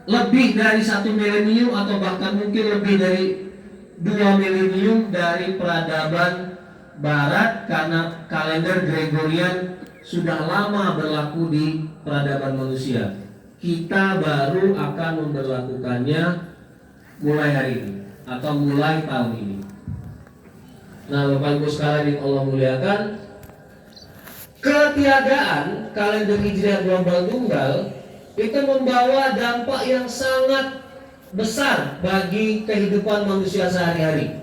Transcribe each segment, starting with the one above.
lebih dari 1 milenium atau bahkan mungkin lebih dari 2 milenium dari peradaban Barat, karena kalender Gregorian sudah lama berlaku di peradaban manusia. Kita baru akan memberlakukannya mulai hari ini atau mulai tahun ini. Nah, Bapak Ibu sekalian yang Allah muliakan, ketiadaan kalender Hijriah global tunggal itu membawa dampak yang sangat besar bagi kehidupan manusia sehari-hari.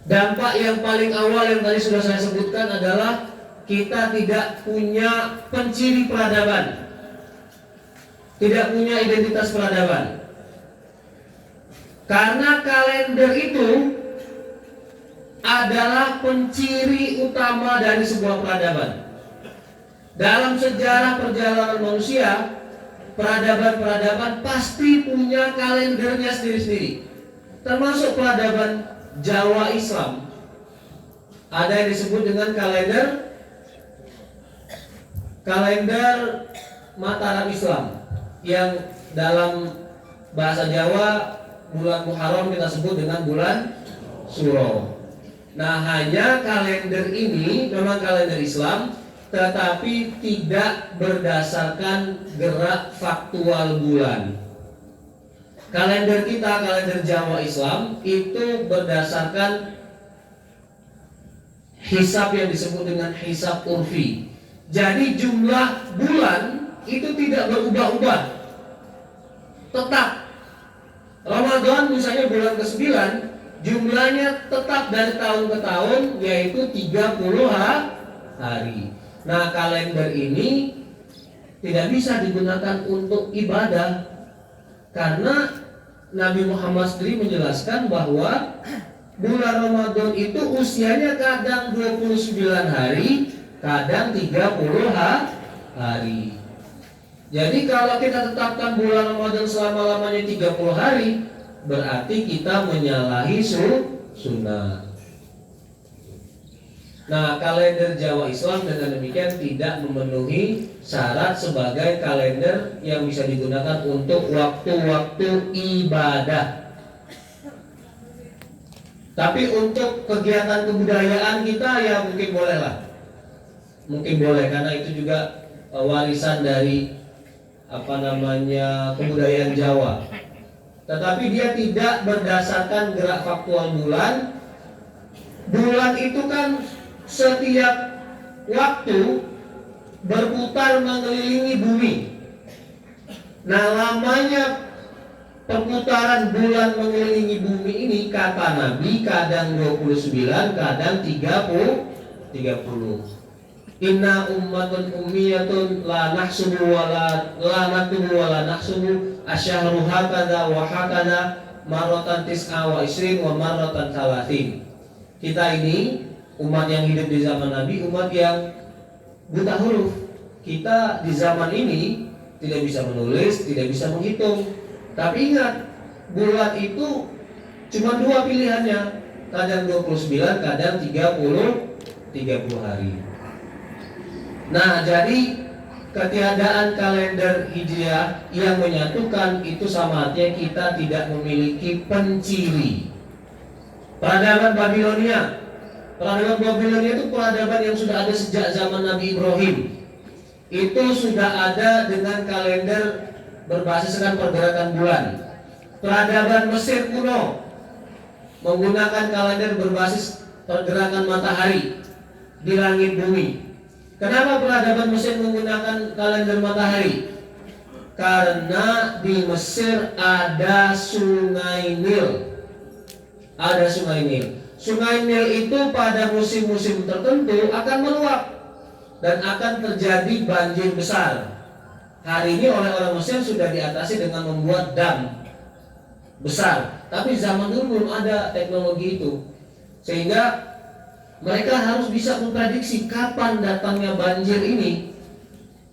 Dampak yang paling awal yang tadi sudah saya sebutkan adalah kita tidak punya penciri peradaban, tidak punya identitas peradaban. Karena kalender itu adalah penciri utama dari sebuah peradaban. Dalam sejarah perjalanan manusia, peradaban-peradaban pasti punya kalendernya sendiri-sendiri. Termasuk peradaban Jawa Islam. Ada yang disebut dengan kalender Mataram Islam, yang dalam bahasa Jawa bulan Muharram kita sebut dengan bulan Suro. Nah, hanya kalender ini memang kalender Islam, tetapi tidak berdasarkan gerak faktual bulan. Kalender kita, kalender Jawa Islam, itu berdasarkan hisab yang disebut dengan hisab urfi. Jadi jumlah bulan itu tidak berubah-ubah, tetap. Ramadan misalnya bulan ke-9, jumlahnya tetap dari tahun ke tahun, yaitu 30 hari. Nah, kalender ini tidak bisa digunakan untuk ibadah, karena Nabi Muhammad sendiri menjelaskan bahwa bulan Ramadan itu usianya kadang 29 hari, kadang 30 hari. Jadi kalau kita tetapkan bulan Ramadan selama-lamanya 30 hari, berarti kita menyalahi sunnah. Nah, kalender Jawa Islam dengan demikian tidak memenuhi syarat sebagai kalender yang bisa digunakan untuk waktu-waktu ibadah. Tapi untuk kegiatan kebudayaan kita ya mungkin boleh lah. Mungkin boleh, karena itu juga warisan dari kebudayaan Jawa. Tetapi dia tidak berdasarkan gerak faktual bulan. Bulan itu kan setiap waktu berputar mengelilingi bumi. Nah, lamanya perputaran bulan mengelilingi bumi ini kata Nabi kadang 29, kadang 30. Inna ummatun ummiyatun la nahsubu wa la naktubu wa la nahsubu asyahru hakadha wa hakadha marratan tis'a wa isrin wa marratan salatin. Kita ini umat yang hidup di zaman Nabi, umat yang buta huruf. Kita di zaman ini tidak bisa menulis, tidak bisa menghitung. Tapi ingat, bulan itu cuma 2 pilihannya, kadang 29, kadang 30 hari. Nah, jadi ketiadaan kalender Hijriah yang menyatukan itu sama artinya kita tidak memiliki penciri. Peradaban Babilonia itu peradaban yang sudah ada sejak zaman Nabi Ibrahim. Itu sudah ada dengan kalender berbasiskan pergerakan bulan. Peradaban Mesir kuno menggunakan kalender berbasis pergerakan matahari di langit bumi. Kenapa peradaban Mesir menggunakan kalender matahari? Karena di Mesir ada Sungai Nil. Sungai Nil itu pada musim-musim tertentu akan meluap dan akan terjadi banjir besar. Hari ini oleh orang Mesir sudah diatasi dengan membuat dam besar. Tapi zaman dulu belum ada teknologi itu, sehingga mereka harus bisa memprediksi kapan datangnya banjir ini.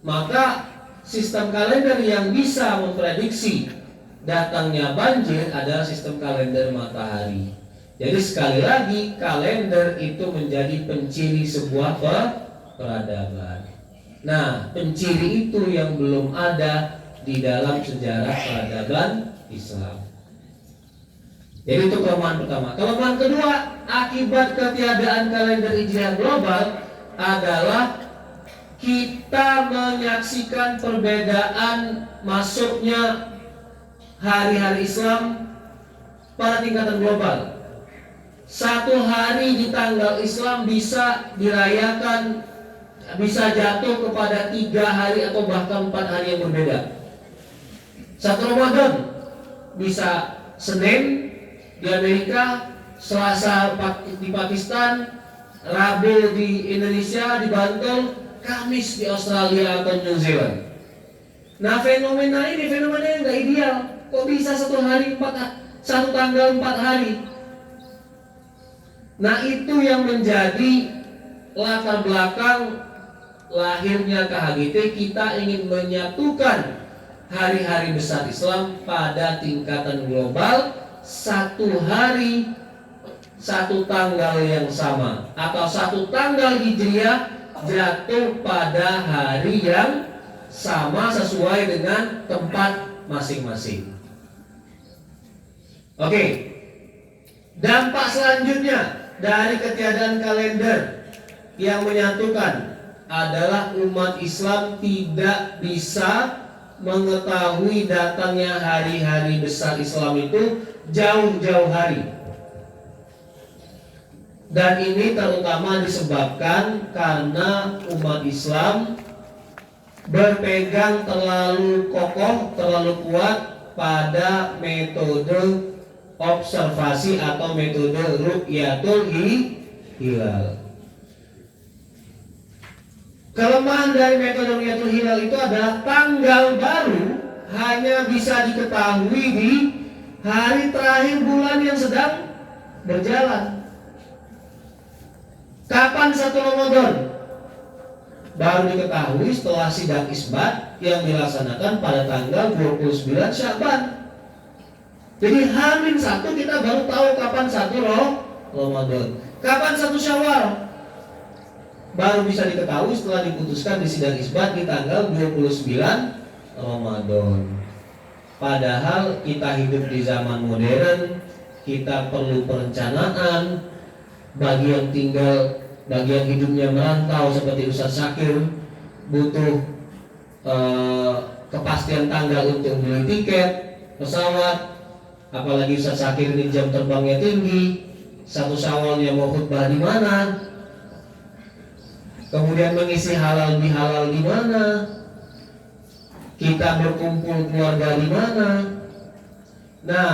Maka sistem kalender yang bisa memprediksi datangnya banjir adalah sistem kalender matahari. Jadi sekali lagi, kalender itu menjadi penciri sebuah peradaban. Nah, penciri itu yang belum ada di dalam sejarah peradaban Islam. Jadi itu kelemahan pertama. Kelemahan kedua, akibat ketiadaan kalender hijriah global adalah kita menyaksikan perbedaan masuknya hari-hari Islam pada tingkatan global. Satu hari di tanggal Islam bisa dirayakan, bisa jatuh kepada 3 hari atau bahkan 4 hari yang berbeda. Satu Ramadan bisa Senin di Amerika, Selasa di Pakistan, Rabu di Indonesia, di Bantul, Kamis di Australia atau New Zealand. Nah, fenomena ini fenomena yang nggak ideal. Kok bisa satu tanggal 4 hari? Nah, itu yang menjadi latar belakang lahirnya KHGT. Kita ingin menyatukan hari-hari besar Islam pada tingkatan global, satu hari, satu tanggal yang sama, atau satu tanggal hijriah jatuh pada hari yang sama sesuai dengan tempat masing-masing. Oke. Dampak selanjutnya dari ketiadaan kalender yang menyatukan adalah umat Islam tidak bisa mengetahui datangnya hari-hari besar Islam itu jauh-jauh hari. Dan ini terutama disebabkan karena umat Islam berpegang terlalu kokoh, terlalu kuat pada metode observasi atau metode ru'yatul hilal. Kelemahan dari metode ru'yatul hilal itu adalah tanggal baru hanya bisa diketahui di hari terakhir bulan yang sedang berjalan. Kapan 1 Ramadan? Baru diketahui setelah sidang isbat yang dilaksanakan pada tanggal 29 Sya'ban. Jadi H-1 kita baru tahu kapan 1 Ramadan. Kapan 1 Syawal? Baru bisa diketahui setelah diputuskan di sidang isbat di tanggal 29 Ramadan. Padahal kita hidup di zaman modern, kita perlu perencanaan. Bagi yang hidupnya merantau seperti Ustaz Syakir, butuh kepastian tanggal untuk beli tiket pesawat. Apalagi Ustaz Syakir ini jam terbangnya tinggi, 1 Syawalnya mau khutbah di mana, kemudian mengisi halal bihalal di mana, kita berkumpul keluarga di mana. Nah,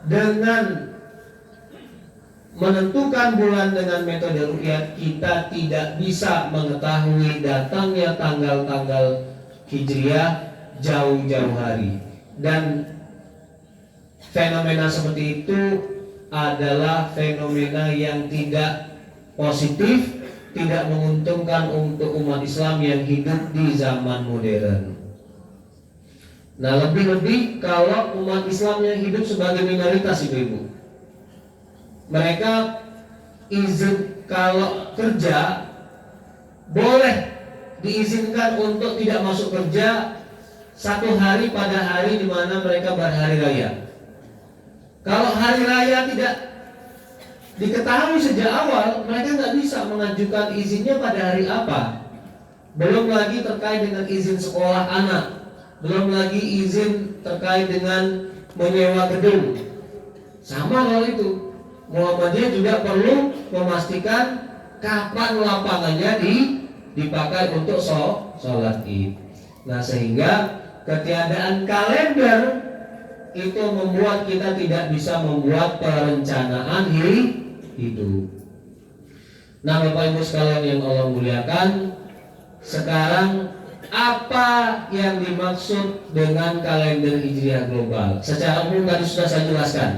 dengan menentukan bulan dengan metode ru'yat, kita tidak bisa mengetahui datangnya tanggal-tanggal hijriah jauh-jauh hari. Dan fenomena seperti itu adalah fenomena yang tidak positif, tidak menguntungkan untuk umat Islam yang hidup di zaman modern. Nah, lebih-lebih kalau umat Islam yang hidup sebagai minoritas, ibu-ibu, mereka izin kalau kerja boleh diizinkan untuk tidak masuk kerja 1 hari pada hari di mana mereka berhari raya. Kalau hari raya tidak diketahui sejak awal, mereka nggak bisa mengajukan izinnya pada hari apa. Belum lagi terkait dengan izin sekolah anak, belum lagi izin terkait dengan menyewa gedung. Sama hal itu, Muhammadiyah juga perlu memastikan kapan lapangannya dipakai untuk sholat Id. Nah, sehingga ketiadaan kalender itu membuat kita tidak bisa membuat perencanaan hidup. Nah, Bapak Ibu sekalian yang Allah muliakan, sekarang apa yang dimaksud dengan kalender hijriah global? Secara umum tadi sudah saya jelaskan.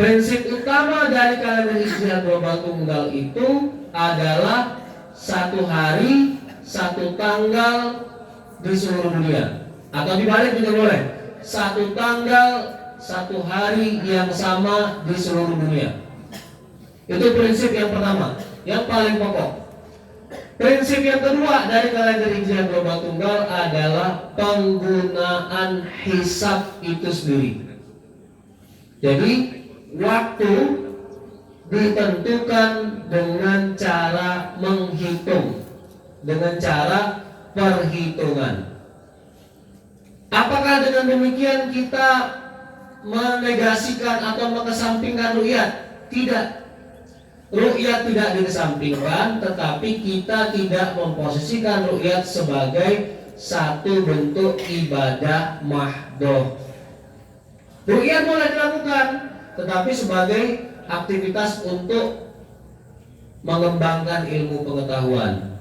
Prinsip utama dari kalender hijriah global tunggal itu adalah 1 hari, 1 tanggal di seluruh dunia. Atau dibalik juga boleh, 1 tanggal, 1 hari yang sama di seluruh dunia. Itu prinsip yang pertama, yang paling pokok. Prinsip yang kedua dari kalender Hijriah Global Tunggal adalah penggunaan hisab itu sendiri. Jadi waktu ditentukan dengan cara menghitung, dengan cara perhitungan. Apakah dengan demikian kita menegasikan atau mengesampingkan ru'yat? Tidak. Ru'yat tidak dikesampingkan, tetapi kita tidak memposisikan ru'yat sebagai satu bentuk ibadah mahdoh. Ru'yat boleh dilakukan, tetapi sebagai aktivitas untuk mengembangkan ilmu pengetahuan,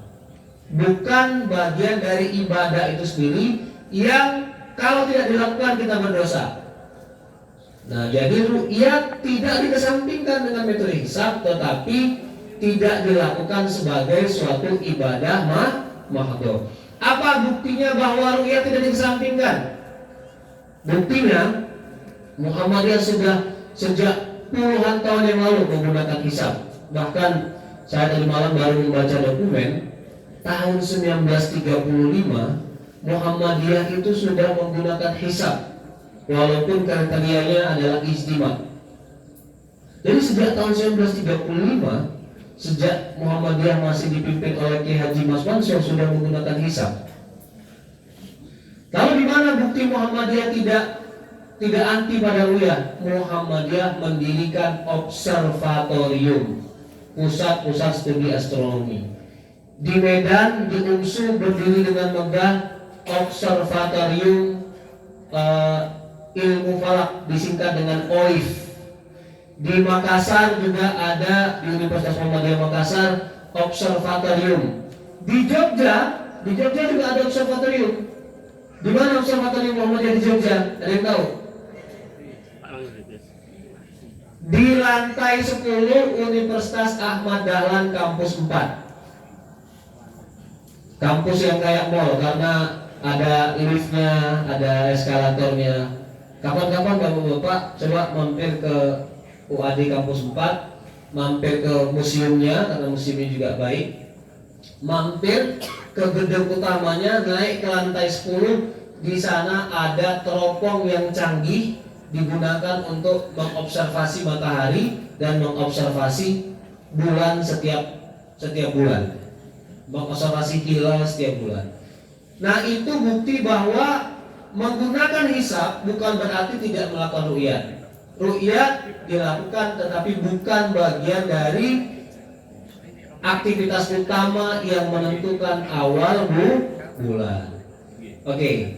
bukan bagian dari ibadah itu sendiri yang kalau tidak dilakukan kita berdosa. Nah, jadi ru'yat tidak dikesampingkan dengan metode hisab, tetapi tidak dilakukan sebagai suatu ibadah mahdhuf. Apa buktinya bahwa ru'yat tidak dikesampingkan? Buktinya Muhammadiyah sudah sejak puluhan tahun yang lalu menggunakan hisab. Bahkan saya tadi malam baru membaca dokumen tahun 1935 Muhammadiyah itu sudah menggunakan hisab, walaupun kriterianya adalah ijtima. Jadi sejak tahun 1935, sejak Muhammadiyah masih dipimpin oleh Kiai Haji Mas Mansur sudah menggunakan hisab. Lalu di mana bukti Muhammadiyah tidak anti pada ru'yah? Muhammadiyah mendirikan observatorium, pusat-pusat studi astronomi. Di Medan, di UNSU berdiri dengan megah observatorium ilmu falak, disingkat dengan OIF. Di Makassar juga ada, di Universitas Muhammadiyah Makassar, observatorium. Di Jogja juga ada observatorium. Di mana observatorium Muhammadiyah di Jogja? Ada yang tahu? Di lantai 10 Universitas Ahmad Dahlan kampus 4. Kampus yang kayak mall karena ada liftnya, ada eskalatornya. Kapan-kapan bapak-bapak coba mampir ke UAD kampus 4, mampir ke museumnya karena museumnya juga baik, mampir ke gedung utamanya, naik ke lantai 10. Di sana ada teropong yang canggih digunakan untuk mengobservasi matahari dan mengobservasi bulan setiap bulan, mengobservasi hilal setiap bulan. Nah, itu bukti bahwa menggunakan hisab bukan berarti tidak melakukan ru'yat. Ru'yat dilakukan, tetapi bukan bagian dari aktivitas utama yang menentukan awal bulan. Oke.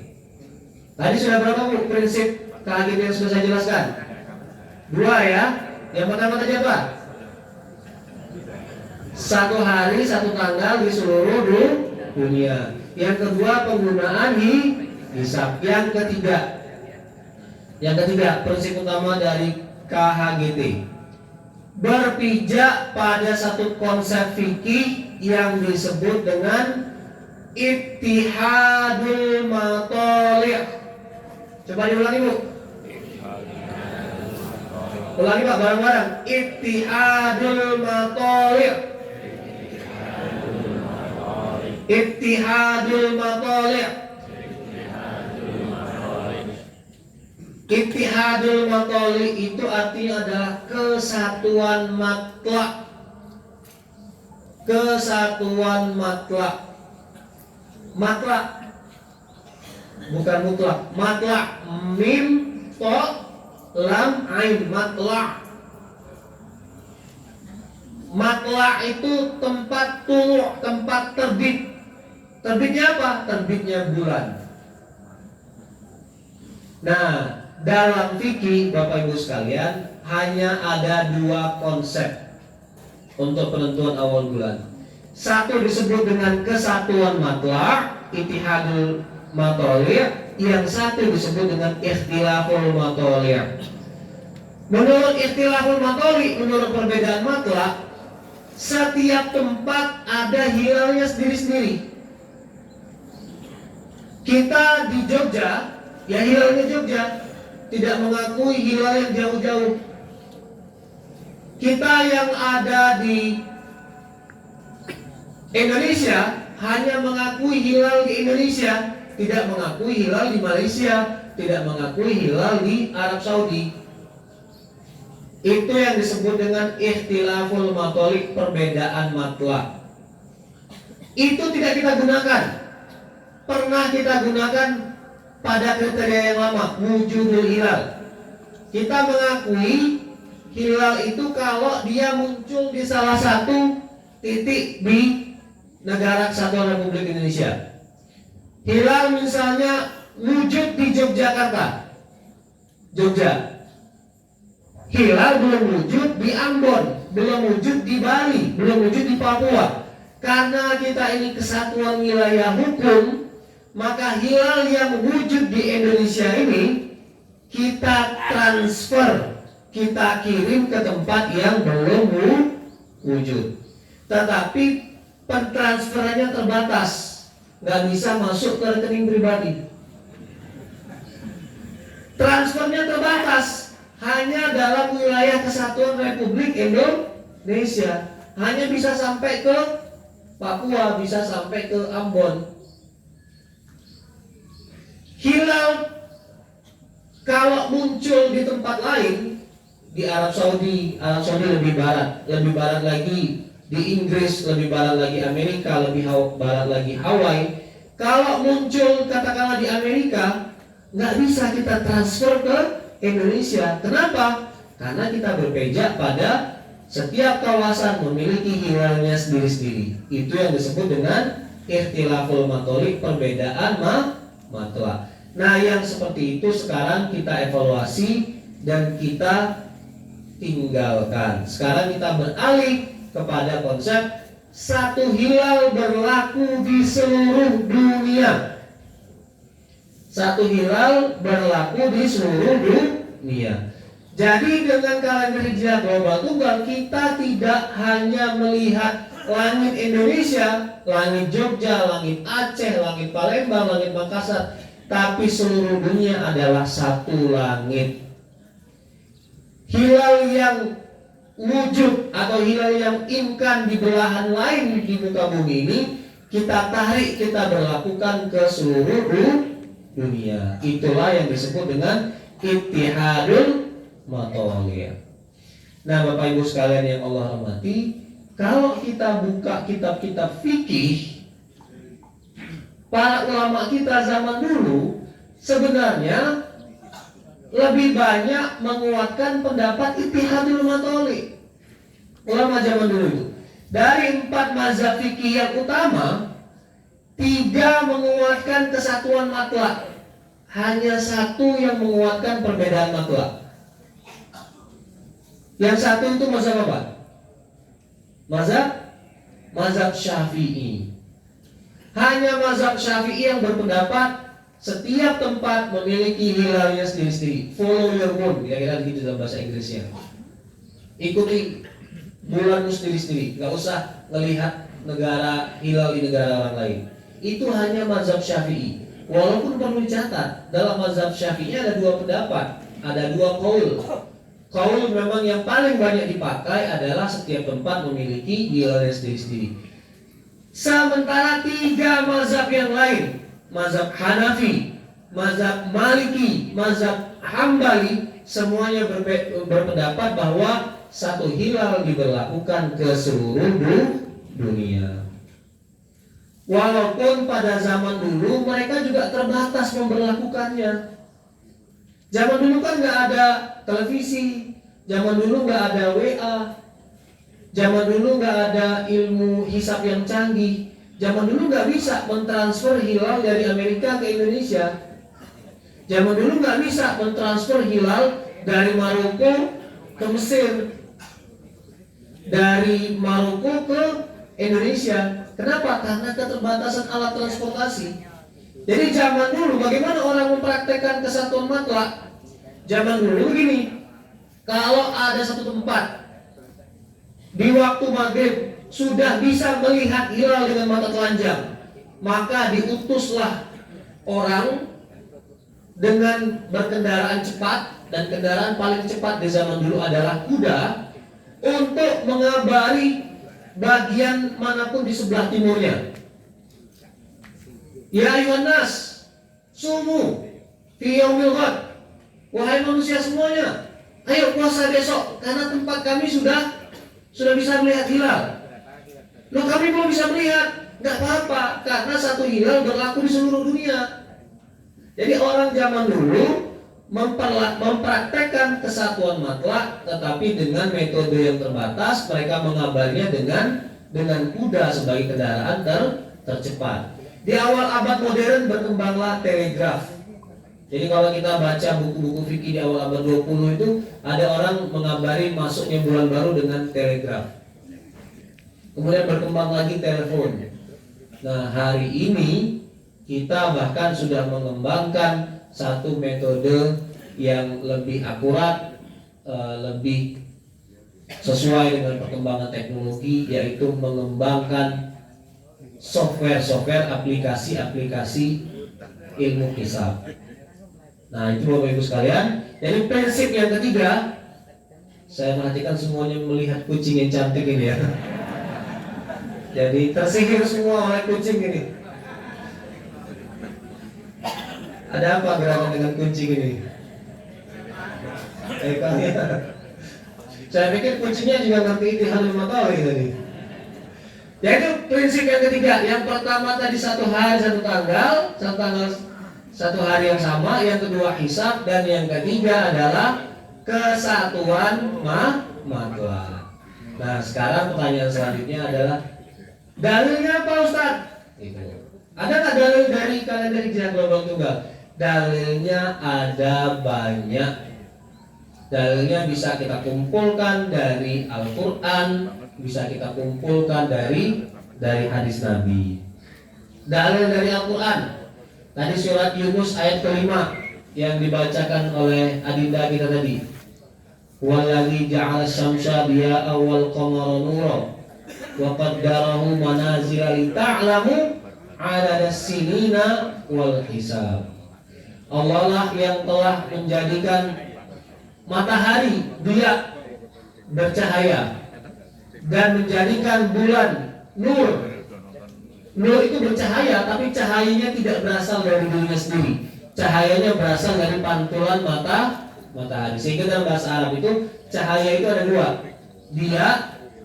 Tadi sudah berapa prinsip KHGT yang sudah saya jelaskan? 2 ya. Yang pertama tadi apa? 1 hari 1 tanggal di seluruh dunia. Yang kedua penggunaan hisab. Yang ketiga prinsip utama dari KHGT, berpijak pada satu konsep fikih yang disebut dengan ittihadul matali'. Coba diulangi Bu. Ulangi Pak bareng-bareng. Ittihadul matali'. Ittihadul matali'. Ittihadul matali' itu artinya adalah kesatuan matlak. Kesatuan matlak. Matlak bukan mutlak. Matlak, mim, to, lam, ain. Matlak. Matlak itu tempat tulu', tempat terbit. Terbitnya apa? Terbitnya bulan. Nah, dalam fikih Bapak Ibu sekalian hanya ada 2 konsep untuk penentuan awal bulan. Satu disebut dengan kesatuan matlak, ittihadul matali', yang satu disebut dengan ikhtilaful matali'. Menurut ikhtilaful matali', menurut perbedaan matlak, setiap tempat ada hilalnya sendiri-sendiri. Kita di Jogja, ya hilalnya Jogja, tidak mengakui hilal yang jauh-jauh. Kita yang ada di Indonesia hanya mengakui hilal di Indonesia, tidak mengakui hilal di Malaysia, tidak mengakui hilal di Arab Saudi. Itu yang disebut dengan ikhtilaful matolik, perbedaan matla. Itu tidak kita gunakan. Pernah kita gunakan pada kriteria yang lama, wujudul hilal. Kita mengakui hilal itu kalau dia muncul di salah satu titik di negara Kesatuan Republik Indonesia. Hilal misalnya wujud di Yogyakarta, Jogja. Hilal belum wujud di Ambon, belum wujud di Bali, belum wujud di Papua. Karena kita ini kesatuan wilayah hukum, maka hilal yang wujud di Indonesia ini kita transfer, kita kirim ke tempat yang belum wujud. Tetapi pentransferannya terbatas, nggak bisa masuk ke rekening pribadi. Transfernya terbatas, hanya dalam wilayah Kesatuan Republik Indonesia, hanya bisa sampai ke Papua, bisa sampai ke Ambon. Hilal kalau muncul di tempat lain, di Arab Saudi lebih barat lagi, di Inggris lebih barat lagi, Amerika lebih barat lagi, Hawaii. Kalau muncul katakanlah di Amerika, nggak bisa kita transfer ke Indonesia. Kenapa? Karena kita berpijak pada setiap kawasan memiliki hilalnya sendiri-sendiri. Itu yang disebut dengan ikhtilaful matolik, perbedaan matla. Nah, yang seperti itu sekarang kita evaluasi dan kita tinggalkan. Sekarang kita beralih kepada konsep satu hilal berlaku di seluruh dunia. Satu hilal berlaku di seluruh dunia. Jadi dengan kalender hijriah global tunggal, kita tidak hanya melihat langit Indonesia, langit Jogja, langit Aceh, langit Palembang, langit Makassar, tapi seluruh dunia adalah satu langit. Hilal yang wujud atau hilal yang imkan di belahan lain di muka bumi ini, kita tarik, kita berlakukan ke seluruh dunia. Itulah yang disebut dengan ittihadul matoli'. Nah, Bapak Ibu sekalian yang Allah rahmati, kalau kita buka kitab-kitab fikih, para ulama kita zaman dulu sebenarnya lebih banyak menguatkan pendapat ittihadul matoli'. Ulama zaman dulu itu, dari 4 mazhab fikih yang utama, 3 menguatkan kesatuan matla, hanya 1 yang menguatkan perbedaan matla. Yang 1 itu mazhab apa? Mazhab Syafi'i. Hanya mazhab Syafi'i yang berpendapat setiap tempat memiliki hilalnya sendiri-sendiri. Follow your moon, kira-kira gitu dalam bahasa Inggrisnya. Ikuti bulanmu sendiri-sendiri, nggak usah melihat negara hilal di negara orang lain. Itu hanya mazhab Syafi'i. Walaupun perlu dicatat, dalam mazhab Syafi'i ada 2 pendapat, ada 2 qaul. Qaul memang yang paling banyak dipakai adalah setiap tempat memiliki hilalnya sendiri-sendiri. Sementara 3 mazhab yang lain, mazhab Hanafi, mazhab Maliki, mazhab Hambali, semuanya berpendapat bahwa satu hilal diberlakukan ke seluruh dunia. Walaupun pada zaman dulu mereka juga terbatas memberlakukannya. Zaman dulu kan nggak ada televisi, zaman dulu nggak ada WA, zaman dulu nggak ada ilmu hisab yang canggih, zaman dulu nggak bisa mentransfer hilal dari Amerika ke Indonesia, zaman dulu nggak bisa mentransfer hilal dari Maroko ke Mesir, dari Maroko ke Indonesia. Kenapa? Karena keterbatasan alat transportasi. Jadi zaman dulu bagaimana orang mempraktekkan kesatuan matla? Zaman dulu begini, kalau ada satu tempat di waktu maghrib sudah bisa melihat hilal dengan mata telanjang, maka diutuslah orang dengan berkendaraan cepat, dan kendaraan paling cepat di zaman dulu adalah kuda, untuk mengabari bagian manapun di sebelah timurnya. Ya ayuhan nas, sumu fi yaumil ghad. Wahai manusia semuanya, ayo puasa besok karena tempat kami sudah bisa melihat hilal. Loh, kami belum bisa melihat. Enggak apa-apa, karena satu hilal berlaku di seluruh dunia. Jadi orang zaman dulu mempraktekkan kesatuan mutlak, tetapi dengan metode yang terbatas. Mereka mengabarinya dengan kuda sebagai kendaraan tercepat. Di awal abad modern berkembanglah telegraf. Jadi kalau kita baca buku-buku fikih di awal abad 20 itu, ada orang mengabari masuknya bulan baru dengan telegraf. Kemudian berkembang lagi telepon. Nah, hari ini kita bahkan sudah mengembangkan satu metode yang lebih akurat, lebih sesuai dengan perkembangan teknologi, yaitu mengembangkan software aplikasi ilmu hisab. Nah, itu Bapak Ibu sekalian. Jadi prinsip yang ketiga, saya perhatikan semuanya melihat kucing yang cantik ini ya. Jadi tersihir semua oleh kucing ini. Ada apa gerakan dengan kucing ini? Saya pikir kucingnya juga ngerti Ittihadul Matawi tadi. Jadi prinsip yang ketiga. Yang pertama tadi satu hari satu tanggal, satu hari yang sama. Yang kedua hisab, dan yang ketiga adalah kesatuan mutlak. Nah, sekarang pertanyaan selanjutnya adalah, dalilnya apa Ustaz? Ada nggak dalil dari kalender Hijriah gelombang tunggal? Dalilnya ada banyak. Dalilnya bisa kita kumpulkan dari Al-Quran, bisa kita kumpulkan dari hadis Nabi. Dalil dari Al-Quran, tadi surat Yunus ayat kelima yang dibacakan oleh adinda kita tadi. Walladzi ja'ala syamsa diya'a wal qamara nura wa qaddarahu manazila li ta'lamu 'adadas sinina wal hisab. Allah lah yang telah menjadikan matahari dia bercahaya dan menjadikan bulan nur. Nur itu bercahaya, tapi cahayanya tidak berasal dari dirinya sendiri. Cahayanya berasal dari pantulan matahari. Sehingga dalam bahasa Arab itu cahaya itu ada dua, dia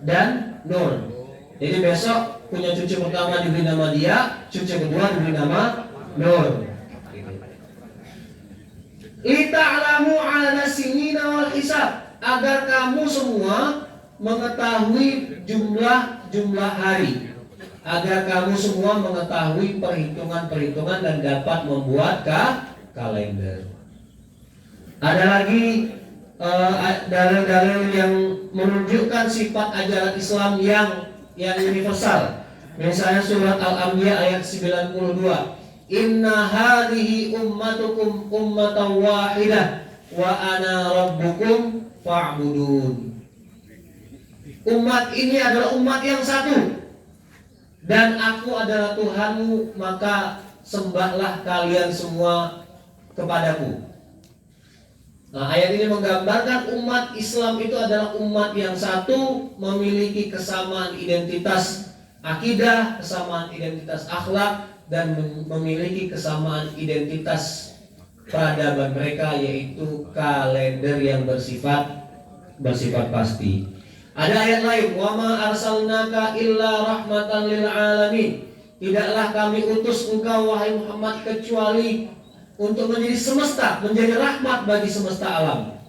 dan nur. Jadi besok punya cucu pertama diberi nama dia, cucu kedua diberi nama nur. Lita'lamu 'ala sinina wal hisab, agar kamu semua mengetahui jumlah hari, agar kamu semua mengetahui perhitungan dan dapat membuat kalender. Ada lagi dalil-dalil yang menunjukkan sifat ajaran Islam yang universal. Misalnya surat Al-Anbiya ayat 92. Inna hadhihi ummatukum ummatan wahidah wa ana rabbukum fa'budun. Umat ini adalah umat yang satu dan aku adalah Tuhanmu, maka sembahlah kalian semua kepadaku. Nah, ayat ini menggambarkan umat Islam itu adalah umat yang satu, memiliki kesamaan identitas akidah, kesamaan identitas akhlak, dan memiliki kesamaan identitas peradaban mereka, yaitu kalender yang bersifat pasti. Ada ayat lain, wa ma arsalnaka illa rahmatan lil alamin. Tidaklah kami utus engkau wahai Muhammad kecuali untuk menjadi semesta, menjadi rahmat bagi semesta alam.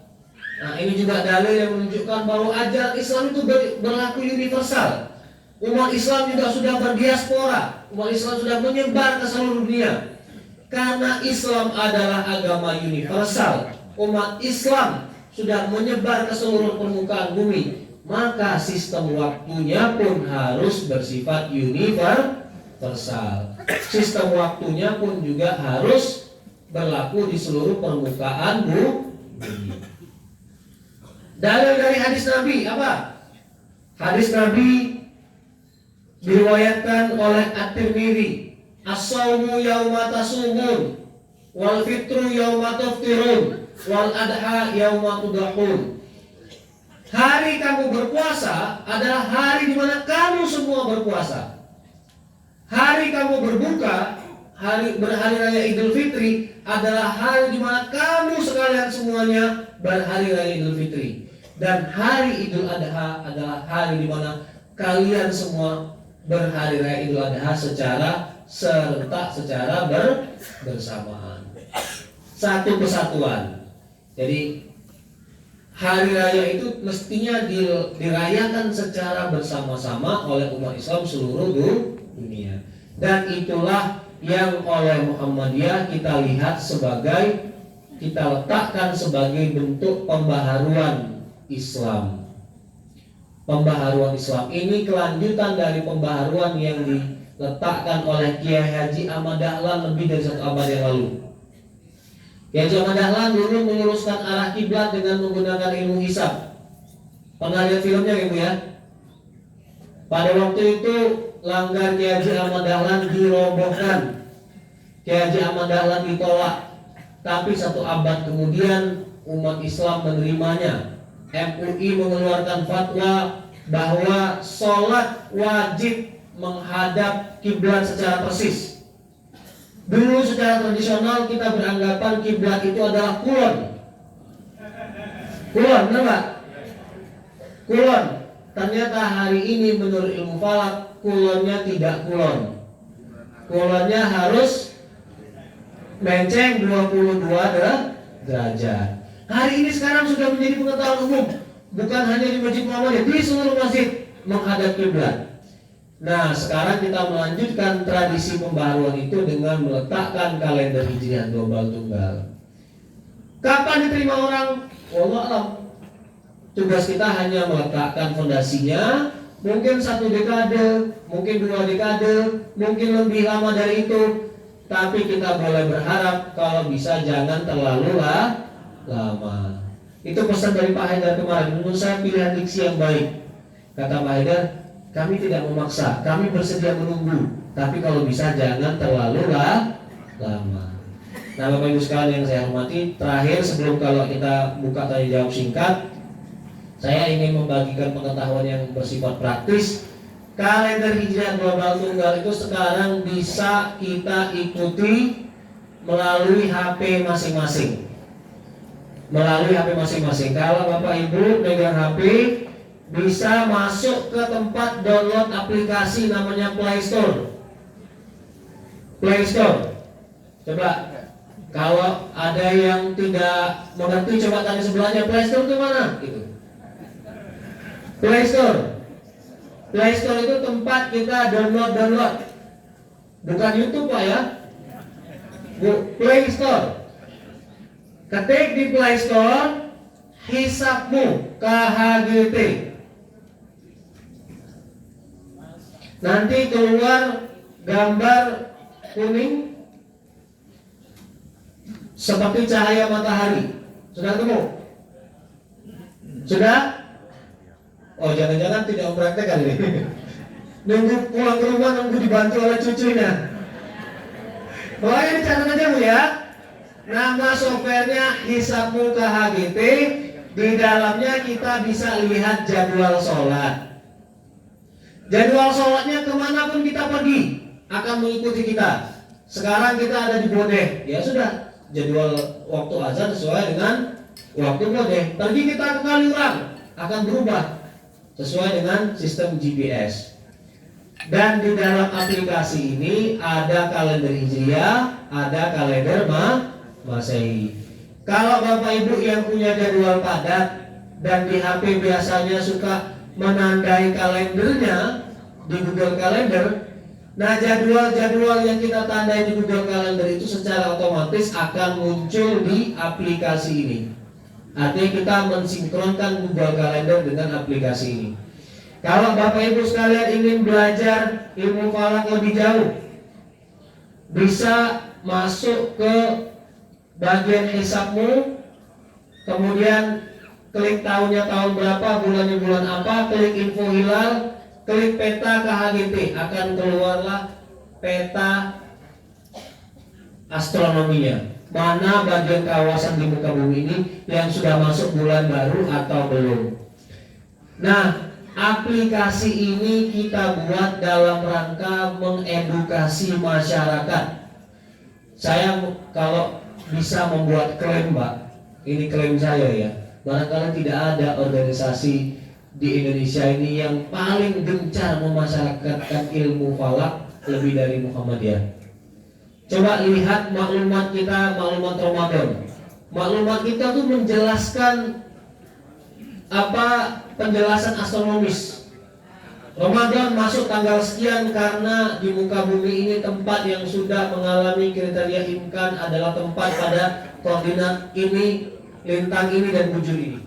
Nah, ini juga dalil yang menunjukkan bahwa ajaran Islam itu berlaku universal. Umat Islam juga sudah berdiaspora, umat Islam sudah menyebar ke seluruh dunia. Karena Islam adalah agama universal, umat Islam sudah menyebar ke seluruh permukaan bumi, maka sistem waktunya pun harus bersifat universal. Sistem waktunya pun juga harus berlaku di seluruh permukaan bumi. Dalil dari hadis Nabi apa? Hadis Nabi diriwayatkan oleh At-Tirmidzi, as-shaumu yauma tasumun wal fitru yauma tuftirun wal adha yauma tudahun. Hari kamu berpuasa adalah hari di mana kamu semua berpuasa. Hari kamu berbuka, hari raya Idul Fitri adalah hari di mana kamu sekalian semuanya berhari raya Idul Fitri. Dan hari Idul Adha adalah hari di mana kalian semua berhari raya Idul Adha secara serentak, secara bersamaan. Satu kesatuan. Jadi hari raya itu mestinya dirayakan secara bersama-sama oleh umat Islam seluruh dunia. Dan itulah yang oleh Muhammadiyah kita lihat sebagai, kita letakkan sebagai bentuk pembaharuan Islam. Pembaharuan Islam ini kelanjutan dari pembaharuan yang diletakkan oleh Kiai Haji Ahmad Dahlan lebih dari 1 abad yang lalu. Kiai Haji Ahmad Dahlan dulu meluruskan arah kiblat dengan menggunakan ilmu hisab. Pernah lihat filmnya Ibu ya? Pada waktu itu langgar Kiai Haji Ahmad Dahlan dirobohkan. Kiai Haji Ahmad Dahlan ditolak. Tapi 1 abad kemudian umat Islam menerimanya. MUI mengeluarkan fatwa bahwa sholat wajib menghadap kiblat secara persis. Dulu secara tradisional kita beranggapan kiblat itu adalah kulon. Kulon, benar Pak? Kulon. Ternyata hari ini menurut ilmu falak kulonnya tidak kulon. Kulonnya harus menceng 22 derajat. Hari ini sekarang sudah menjadi pengetahuan umum, bukan hanya di Masjid Muhammadiyah, di seluruh masjid menghadap kiblat. Nah, sekarang kita melanjutkan tradisi pembaharuan itu dengan meletakkan kalender Hijriah global tunggal. Kapan diterima orang? Wallahu a'lam. Tugas kita hanya meletakkan fondasinya, mungkin 1 dekade, mungkin 2 dekade, mungkin lebih lama dari itu. Tapi kita boleh berharap kalau bisa jangan terlalu lama. Itu pesan dari Pak Haidar kemarin. Menurut saya pilihan diksi yang baik. Kata Pak Haidar, kami tidak memaksa, kami bersedia menunggu. Tapi kalau bisa jangan terlalu lama. Nah Bapak Ibu sekalian yang saya hormati, terakhir sebelum kalau kita buka tanya jawab singkat, saya ingin membagikan pengetahuan yang bersifat praktis. Kalender Hijriah global tunggal itu sekarang bisa kita ikuti melalui HP masing-masing. Melalui HP masing-masing. Kalau Bapak Ibu pegang HP, bisa masuk ke tempat download aplikasi namanya Play Store. Play Store. Coba kalau ada yang tidak mengerti, coba tanya sebelahnya, Play Store itu mana? Gitu. Play Store. Play Store itu tempat kita download. Bukan YouTube Pak ya. Play Store. Ketik di Play Store Hisabmu KHGT. Nanti keluar gambar kuning seperti cahaya matahari. Sudah ketemu? Sudah? Oh jangan-jangan tidak mempraktekkan ini. Nunggu pulang ke rumah, nunggu dibantu oleh cucunya. Pokoknya dicatat aja Bu ya. Nama softwarenya Hisabmu KHGT. Di dalamnya kita bisa lihat jadwal sholat. Jadwal sholatnya kemanapun kita pergi akan mengikuti kita. Sekarang kita ada di Bodeh, ya sudah, jadwal waktu azan sesuai dengan waktu Bodeh. Pergi kita ke Kaliurang akan berubah sesuai dengan sistem GPS. Dan di dalam aplikasi ini ada kalender Hijriah, ada kalender Masehi. Kalau Bapak Ibu yang punya jadwal padat dan di HP biasanya suka menandai kalendernya di Google Calendar, nah jadwal-jadwal yang kita tandai di Google Calendar itu secara otomatis akan muncul di aplikasi ini. Artinya kita mensinkronkan Google Calendar dengan aplikasi ini. Kalau Bapak Ibu sekalian ingin belajar ilmu falak lebih jauh, bisa masuk ke bagian hisabmu, kemudian klik tahunnya tahun berapa, bulannya bulan apa, klik info hilal, klik peta KHGT, akan keluarlah peta astronominya. Mana bagian kawasan di muka bumi ini yang sudah masuk bulan baru atau belum. Nah, aplikasi ini kita buat dalam rangka mengedukasi masyarakat. Saya kalau bisa membuat klaim, Mbak, ini klaim saya ya. Barangkali tidak ada organisasi di Indonesia ini yang paling gencar memasyarakatkan ilmu falak lebih dari Muhammadiyah. Coba lihat maklumat kita, maklumat Ramadan. Maklumat kita tuh menjelaskan apa penjelasan astronomis. Ramadan masuk tanggal sekian karena di muka bumi ini tempat yang sudah mengalami kriteria imkan adalah tempat pada koordinat ini, lintang ini dan bujur ini.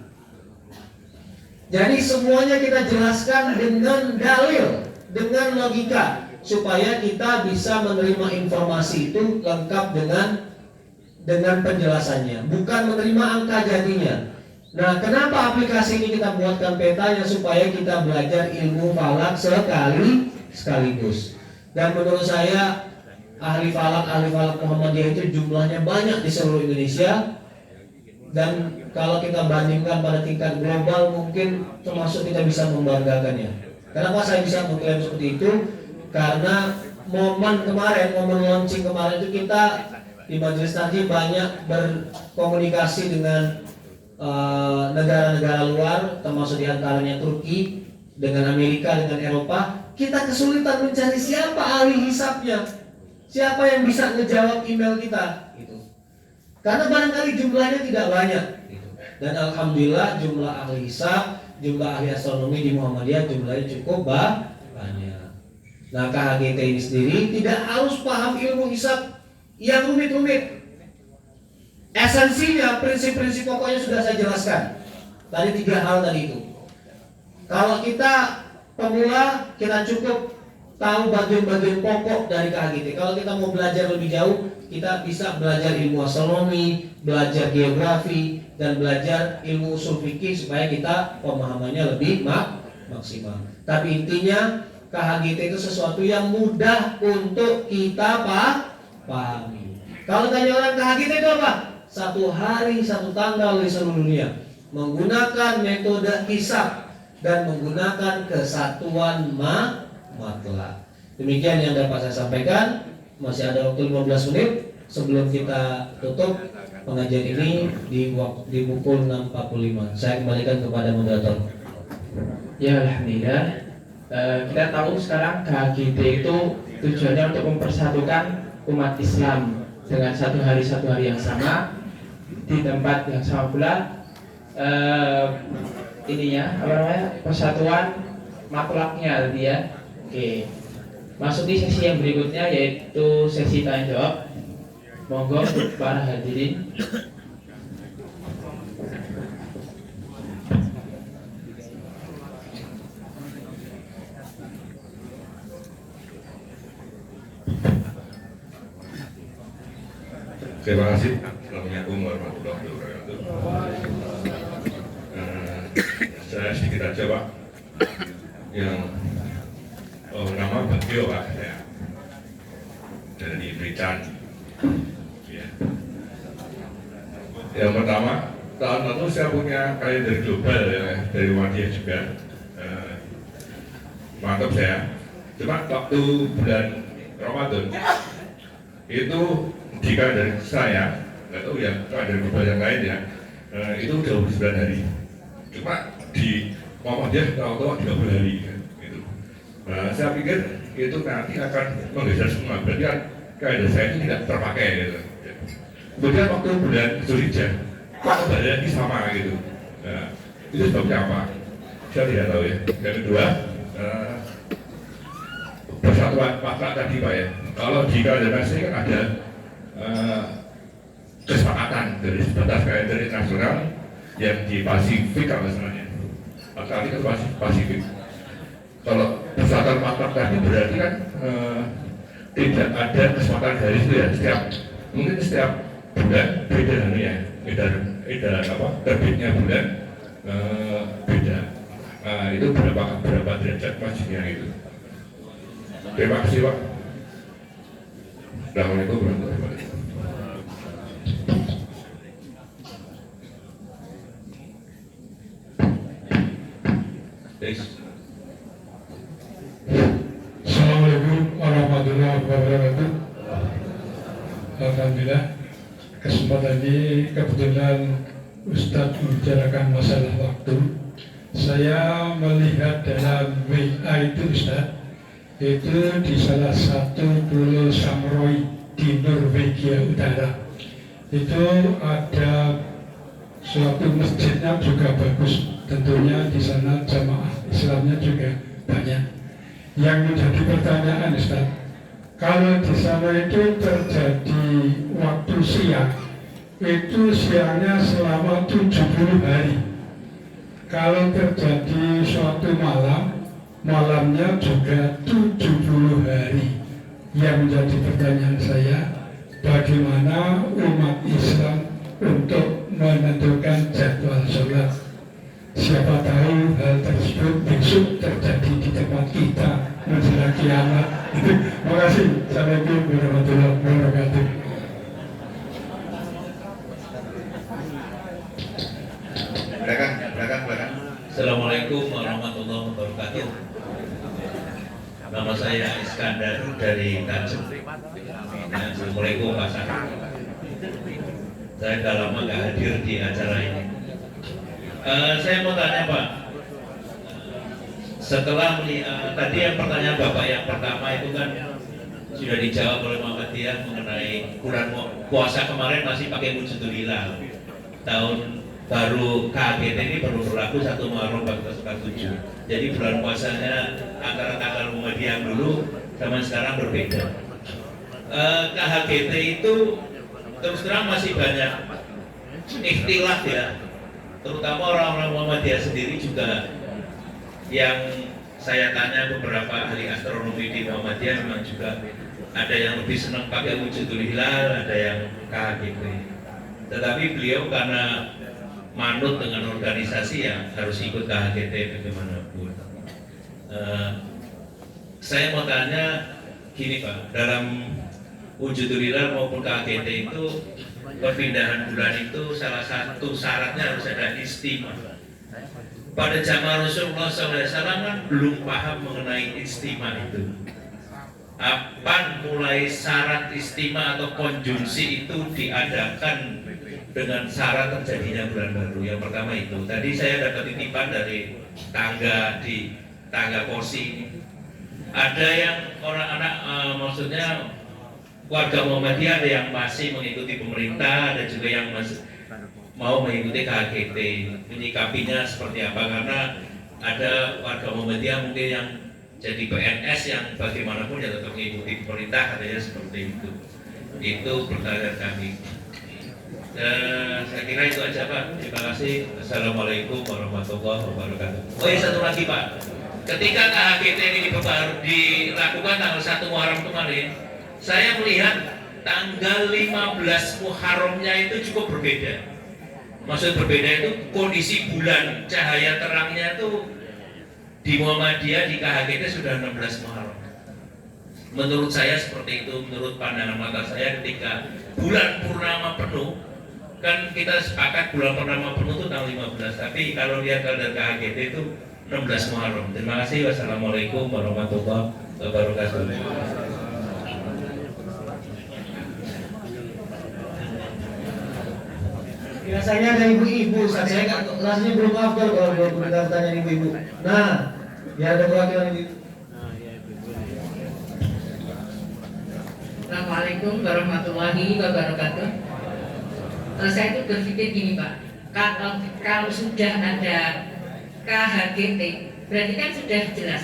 Jadi semuanya kita jelaskan dengan dalil, dengan logika, supaya kita bisa menerima informasi itu lengkap dengan penjelasannya, bukan menerima angka jadinya. Nah, kenapa aplikasi ini kita buatkan petanya? Supaya kita belajar ilmu falak sekaligus. Dan menurut saya ahli falak Muhammadiyah itu jumlahnya banyak di seluruh Indonesia. Dan kalau kita bandingkan pada tingkat global, mungkin termasuk kita bisa membanggakannya. Kenapa saya bisa mengklaim seperti itu? Karena momen launching kemarin itu kita di majelis nanti banyak berkomunikasi dengan negara-negara luar, termasuk diantaranya Turki, dengan Amerika, dengan Eropa. Kita kesulitan mencari siapa ahli hisabnya, siapa yang bisa ngejawab email kita, gitu. Karena barangkali jumlahnya tidak banyak, gitu. Dan alhamdulillah jumlah ahli hisab, jumlah ahli astronomi di Muhammadiyah jumlahnya cukup banyak. Nah, KHGT ini sendiri tidak harus paham ilmu hisab yang rumit-rumit. Esensinya, prinsip-prinsip pokoknya sudah saya jelaskan. Tadi 3 hal tadi itu. Kalau kita pemula, kita cukup tahu bagian-bagian pokok dari KHGT. Kalau kita mau belajar lebih jauh, kita bisa belajar ilmu astronomi, belajar geografi, dan belajar ilmu usul fikih supaya kita pemahamannya lebih maksimal. Tapi intinya KHGT itu sesuatu yang mudah untuk kita pahami. Kalau tanya orang KHGT itu apa? 1 hari 1 tanggal di seluruh dunia, menggunakan metode hisab dan menggunakan kesatuan matlab. Demikian yang dapat saya sampaikan. Masih ada waktu 15 menit sebelum kita tutup pengajian ini di pukul 6.45. Saya kembalikan kepada moderator. Ya, alhamdulillah. Kita tahu sekarang KHGT itu tujuannya untuk mempersatukan umat Islam dengan satu hari yang sama di tempat yang sama pula. Persatuan matlabnya tadi ya. Oke. Masuk di sesi yang berikutnya, yaitu sesi tanya jawab. Monggo untuk para hadirin. Terima kasih. Assalamualaikum warahmatullahi wabarakatuh. Saya sedikit aja, Pak. Nama Bagio, Pak, saya dari Britan. Ya. Yang pertama, tahun lalu saya punya kalender global ya, dari Muhammadiyah juga. Mantap saya. Cuma waktu bulan Ramadan itu di kalender saya, nggak tahu ya kalender global yang lain ya, itu 29 hari. Cuma di Muhammadiyah tahu-tahu 30 hari gitu. Saya pikir itu nanti akan menggeser semua, berarti kan kalender saya itu tidak terpakai gitu. Kemudian waktu bulan Zulhijjah, kok kembali sama gitu. Itu sebabnya apa? Saya tidak tahu ya. Yang kedua, persatuan matlab tadi, Pak ya. Kalau di kalender nasional kan ada kesepakatan dari sebatas kalender internasional yang di Pasifik kalau sebenarnya. Kali itu Pasifik. Kalau persatuan matlab tadi berarti kan tidak ada kesepakatan dari itu ya. Mungkin setiap bulan beda ya. Edar terbitnya bulan beda. Itu berapa derajat majunya itu. Terima kasih, Pak. Assalamualaikum warahmatullahi wabarakatuh. kesempatan ini kebetulan Ustadz membicarakan masalah waktu. Saya melihat dalam WA itu Ustadz, itu di salah satu pulau Samroy di Norwegia Utara. Itu ada suatu masjidnya juga bagus. Tentunya di sana jamaah Islamnya juga banyak. Yang menjadi pertanyaan Ustadz, kalau di sana itu terjadi waktu siang, itu siangnya selama 70 hari. Kalau terjadi suatu malam, malamnya juga 70 hari. Yang menjadi pertanyaan saya, bagaimana umat Islam untuk menentukan jadwal sholat? Siapa tahu hal tersebut besok terjadi di tempat kita menjelang kiamat. Terima kasih. Assalamualaikum warahmatullahi wabarakatuh. Belakang. Assalamualaikum warahmatullahi wabarakatuh. Nama saya Iskandar dari Tanjung. Assalamualaikum Pak Sahar. Saya sudah lama nggak hadir di acara ini. Saya mau tanya Pak, setelah tadi yang pertanyaan Bapak yang pertama itu kan sudah dijawab oleh Muhammadiyah mengenai bulan puasa kemarin masih pakai wujudul hilal. Tahun baru KHGT ini baru berlaku 1 Muharram 1447. Jadi bulan puasanya antara tanggal Muhammadiyah dulu sama sekarang berbeda. KHGT itu terus terang masih banyak ikhtilaf ya. Terutama orang-orang Muhammadiyah sendiri juga, yang saya tanya beberapa ahli astronomi di Muhammadiyah memang juga ada yang lebih senang pakai wujudul hilal, ada yang KHGT. Tetapi beliau karena manut dengan organisasi yang harus ikut KHGT bagaimanapun. Saya mau tanya gini Pak, dalam wujudul hilal maupun KHGT itu perpindahan bulan itu salah satu syaratnya harus ada istimewa. Pada zaman Rasulullah SAW kan belum paham mengenai istimewa itu. Kapan mulai syarat istimewa atau konjungsi itu diadakan dengan syarat terjadinya bulan baru? Yang pertama itu. Tadi saya dapat titipan dari tangga Kosi. Ada yang orang anak maksudnya warga Muhammadiyah, ada yang masih mengikuti pemerintah, ada juga yang masih mau mengikuti KHGT. Menyikapinya seperti apa? Karena ada warga Muhammadiyah mungkin yang jadi PNS yang bagaimanapun ya tetap mengikuti pemerintah, katanya seperti itu. Itu pertanyaan kami. Saya kira itu aja Pak. Terima kasih. Assalamualaikum warahmatullahi wabarakatuh. Oh iya, satu lagi Pak. Ketika KHGT ini dilakukan tanggal 1 Muharram kemarin, saya melihat tanggal 15 Muharramnya itu cukup berbeda. Maksud berbeda itu kondisi bulan, cahaya terangnya itu di Muhammadiyah, di KHGT sudah 16 Muharram. Menurut saya seperti itu, menurut pandangan mata saya ketika bulan purnama penuh, kan kita sepakat bulan purnama penuh itu tanggal 15, tapi kalau lihat kalender KHGT itu 16 Muharram. Terima kasih. Wassalamualaikum warahmatullahi wabarakatuh. Biasanya ada ibu-ibu, saya rasanya belum afdal kalau belum pertanyaan ibu-ibu. Nah, biar ada perwakilan ibu. Assalamualaikum warahmatullahi wabarakatuh. Saya itu berpikir gini Pak, kalau sudah ada KHGT, berarti kan sudah jelas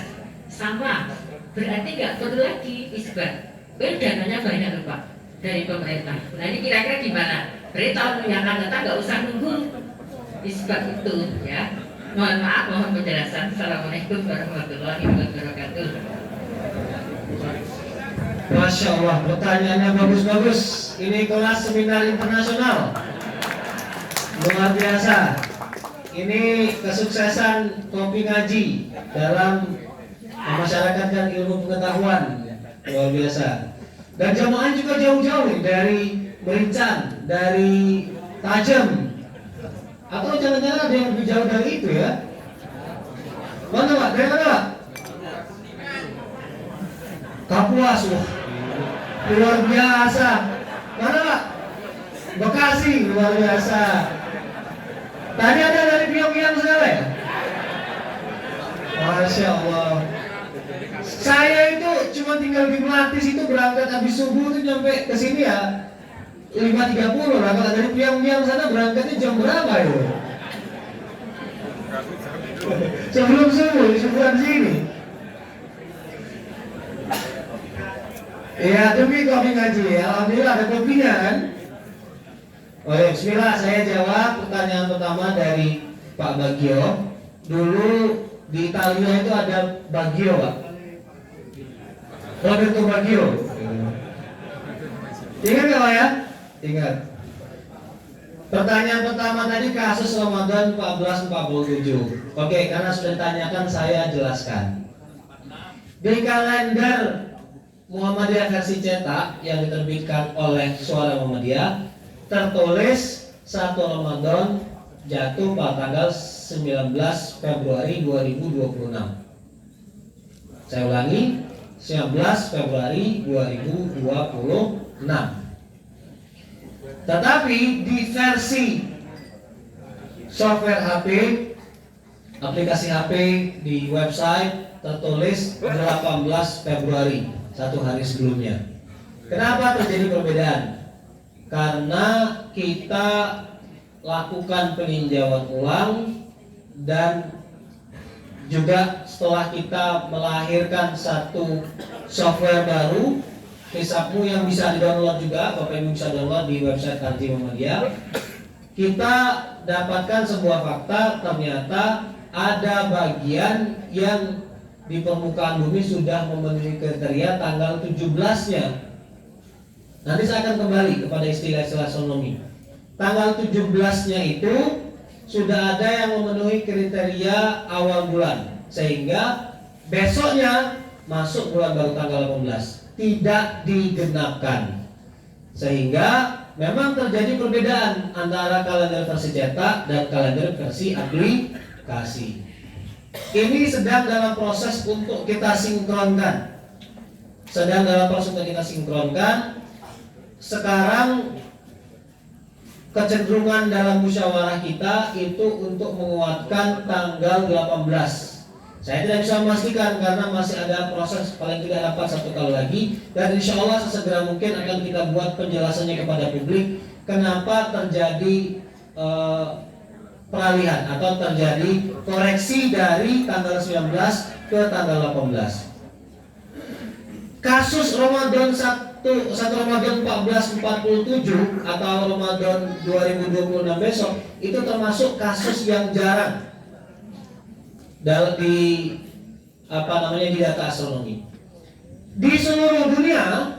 sama, berarti nggak perlu lagi isbat. Dananya banyak loh Pak dari pemerintah. Nah ini kira-kira gimana? Berarti tahun yang akan datang nggak usah nunggu isbat itu ya. Mohon maaf, mohon penjelasan. Assalamualaikum warahmatullahi wabarakatuh. Masya Allah, pertanyaannya bagus-bagus. Ini kelas seminar internasional, luar biasa. Ini kesuksesan Kopi Ngaji dalam memasyarakatkan ilmu pengetahuan, luar biasa. Dan jamaah juga jauh-jauh dari Merican, dari Tajem, atau jangan-jangan ada yang lebih jauh dari itu ya? Mana Pak? Dari mana Pak? Kapuas, luar biasa. Mana Pak? Bekasi, luar biasa. Tadi ada dari Pyongyang segala ya? Masya Allah. Saya itu cuma tinggal di Melatis itu berangkat habis subuh itu nyampe ke sini ya 5.30 lah. Kalau dari Pyongyang sana berangkatnya jam berapa itu? Sebelum subuh, di seberang sini. Ya demi kopi ngaji, alhamdulillah ada kopinya kan. Oke, bismillah, saya jawab pertanyaan pertama dari Pak Bagio. Dulu di Italia itu ada Bagio, Pak. Roberto Bagio. Ingat nggak Pak ya? Ingat. Pertanyaan pertama tadi kasus Ramadan 1447. Oke, karena sudah ditanyakan saya jelaskan. Di kalender Muhammadiyah versi cetak yang diterbitkan oleh Suara Muhammadiyah tertulis 1 Ramadan jatuh pada tanggal 19 Februari 2026. Saya ulangi, 19 Februari 2026. Tetapi di versi software HP, aplikasi HP di website tertulis 18 Februari, satu hari sebelumnya. Kenapa terjadi perbedaan? Karena kita lakukan peninjauan ulang dan juga setelah kita melahirkan satu software baru, Hisapmu yang bisa di-download juga, Bapak Ibu bisa download di website Kanji Muhammadiyah. Kita dapatkan sebuah fakta, ternyata ada bagian yang di permukaan bumi sudah memenuhi kriteria tanggal 17-nya. Nanti saya akan kembali kepada istilah-istilah astronomi. Tanggal 17-nya itu sudah ada yang memenuhi kriteria awal bulan, sehingga besoknya masuk bulan baru tanggal 18, tidak digenapkan. Sehingga memang terjadi perbedaan antara kalender versi cetak dan kalender versi aplikasi. Ini sedang dalam proses untuk kita sinkronkan. Sekarang kecenderungan dalam musyawarah kita itu untuk menguatkan tanggal 18. Saya tidak bisa memastikan karena masih ada proses, paling tidak dapat 1 kali lagi. Dan insya Allah sesegera mungkin akan kita buat penjelasannya kepada publik kenapa terjadi peralihan atau terjadi koreksi dari tanggal 19 ke tanggal 18. Kasus Ramadan 1 Ramadan 1447 atau Ramadan 2026 besok itu termasuk kasus yang jarang di di data astronomi. Di seluruh dunia